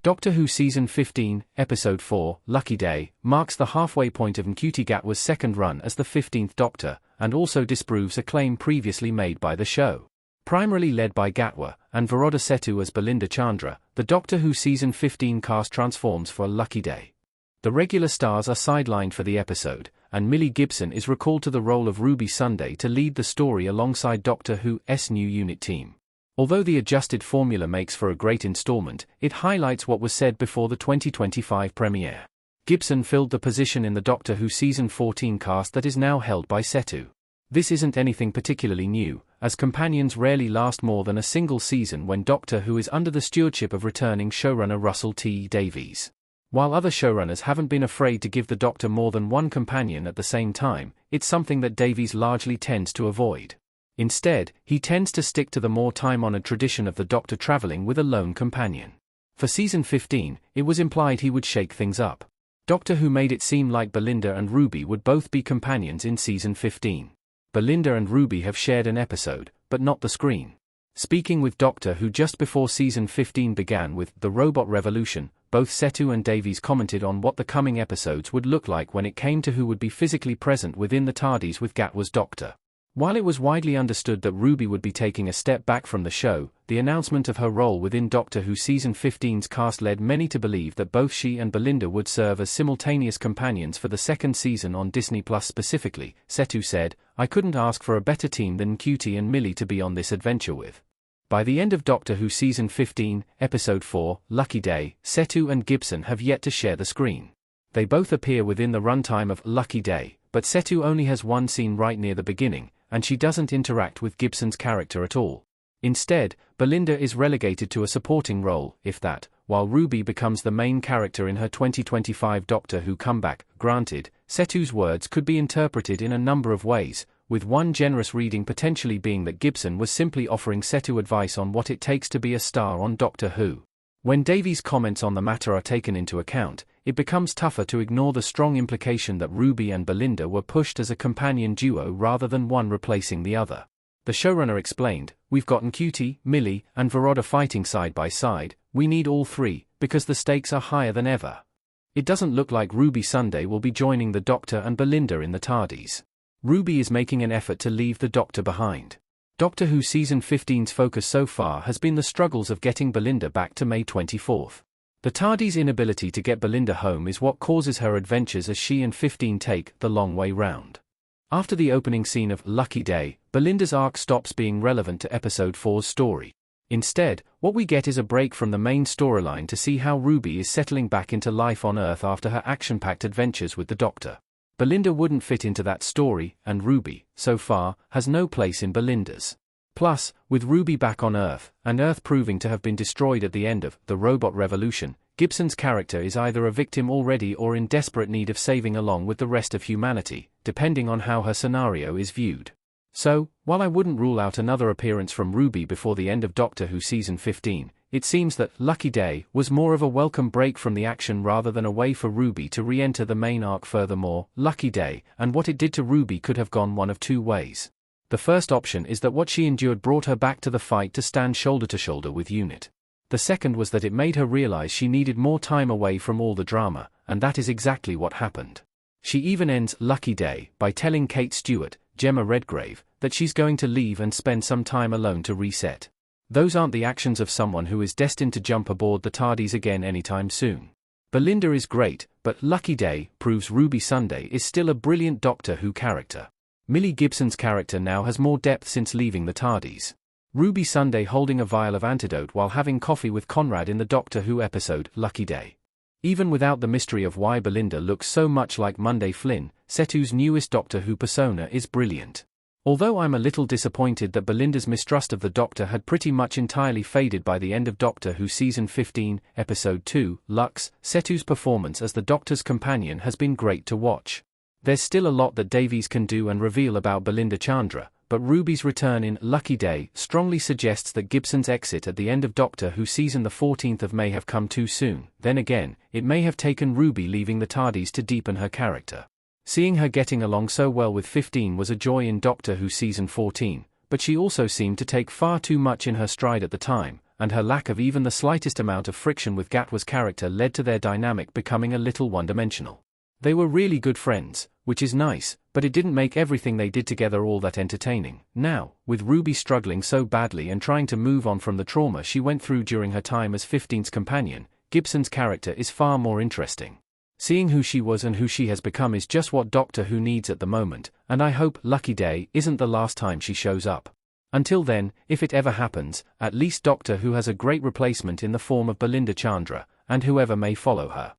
Doctor Who Season 15, Episode 4, Lucky Day, marks the halfway point of Ncuti Gatwa's second run as the 15th Doctor, and also disproves a claim previously made by the show. Primarily led by Gatwa, and Viroda Setu as Belinda Chandra, the Doctor Who Season 15 cast transforms for a Lucky Day. The regular stars are sidelined for the episode, and Millie Gibson is recalled to the role of Ruby Sunday to lead the story alongside Doctor Who's new unit team. Although the adjusted formula makes for a great installment, it highlights what was said before the 2025 premiere. Gibson filled the position in the Doctor Who Season 14 cast that is now held by Setu. This isn't anything particularly new, as companions rarely last more than a single season when Doctor Who is under the stewardship of returning showrunner Russell T Davies. While other showrunners haven't been afraid to give the Doctor more than one companion at the same time, it's something that Davies largely tends to avoid. Instead, he tends to stick to the more time-honored tradition of the Doctor traveling with a lone companion. For Season 15, it was implied he would shake things up. Doctor Who made it seem like Belinda and Ruby would both be companions in Season 15. Belinda and Ruby have shared an episode, but not the screen. Speaking with Doctor Who just before Season 15 began with The Robot Revolution, both Setu and Davies commented on what the coming episodes would look like when it came to who would be physically present within the TARDIS with Gatwa's Doctor. While it was widely understood that Ruby would be taking a step back from the show, the announcement of her role within Doctor Who Season 15's cast led many to believe that both she and Belinda would serve as simultaneous companions for the second season on Disney Plus specifically. Setu said, "I couldn't ask for a better team than Ncuti and Millie to be on this adventure with." By the end of Doctor Who Season 15, Episode 4, Lucky Day, Setu and Gibson have yet to share the screen. They both appear within the runtime of Lucky Day, but Setu only has one scene right near the beginning, and she doesn't interact with Gibson's character at all. Instead, Belinda is relegated to a supporting role, if that, while Ruby becomes the main character in her 2025 Doctor Who comeback. Granted, Setu's words could be interpreted in a number of ways, with one generous reading potentially being that Gibson was simply offering Setu advice on what it takes to be a star on Doctor Who. When Davies' comments on the matter are taken into account, it becomes tougher to ignore the strong implication that Ruby and Belinda were pushed as a companion duo rather than one replacing the other. The showrunner explained, "We've got Ncuti, Millie, and Viroda fighting side by side. We need all three, because the stakes are higher than ever. It doesn't look like Ruby Sunday will be joining the Doctor and Belinda in the TARDIS. Ruby is making an effort to leave the Doctor behind." Doctor Who Season 15's focus so far has been the struggles of getting Belinda back to May 24th. The TARDIS' inability to get Belinda home is what causes her adventures as she and 15 take the long way round. After the opening scene of Lucky Day, Belinda's arc stops being relevant to Episode 4's story. Instead, what we get is a break from the main storyline to see how Ruby is settling back into life on Earth after her action-packed adventures with the Doctor. Belinda wouldn't fit into that story, and Ruby, so far, has no place in Belinda's. Plus, with Ruby back on Earth, and Earth proving to have been destroyed at the end of The Robot Revolution, Gibson's character is either a victim already or in desperate need of saving along with the rest of humanity, depending on how her scenario is viewed. So, while I wouldn't rule out another appearance from Ruby before the end of Doctor Who Season 15, it seems that Lucky Day was more of a welcome break from the action rather than a way for Ruby to re-enter the main arc. Furthermore, Lucky Day, and what it did to Ruby could have gone one of two ways. The first option is that what she endured brought her back to the fight to stand shoulder to shoulder with Unit. The second was that it made her realize she needed more time away from all the drama, and that is exactly what happened. She even ends Lucky Day by telling Kate Stewart, Gemma Redgrave, that she's going to leave and spend some time alone to reset. Those aren't the actions of someone who is destined to jump aboard the TARDIS again anytime soon. Belinda is great, but Lucky Day proves Ruby Sunday is still a brilliant Doctor Who character. Millie Gibson's character now has more depth since leaving the TARDIS. Ruby Sunday holding a vial of antidote while having coffee with Conrad in the Doctor Who episode Lucky Day. Even without the mystery of why Belinda looks so much like Monday Flynn, Setu's newest Doctor Who persona is brilliant. Although I'm a little disappointed that Belinda's mistrust of the Doctor had pretty much entirely faded by the end of Doctor Who Season 15, Episode 2, Lux, Setu's performance as the Doctor's companion has been great to watch. There's still a lot that Davies can do and reveal about Belinda Chandra, but Ruby's return in Lucky Day strongly suggests that Gibson's exit at the end of Doctor Who Season the 14th of May have come too soon. Then again, it may have taken Ruby leaving the TARDIS to deepen her character. Seeing her getting along so well with 15 was a joy in Doctor Who Season 14, but she also seemed to take far too much in her stride at the time, and her lack of even the slightest amount of friction with Gatwa's character led to their dynamic becoming a little one-dimensional. They were really good friends, which is nice, but it didn't make everything they did together all that entertaining. Now, with Ruby struggling so badly and trying to move on from the trauma she went through during her time as 15's companion, Gibson's character is far more interesting. Seeing who she was and who she has become is just what Doctor Who needs at the moment, and I hope Lucky Day isn't the last time she shows up. Until then, if it ever happens, at least Doctor Who has a great replacement in the form of Belinda Chandra, and whoever may follow her.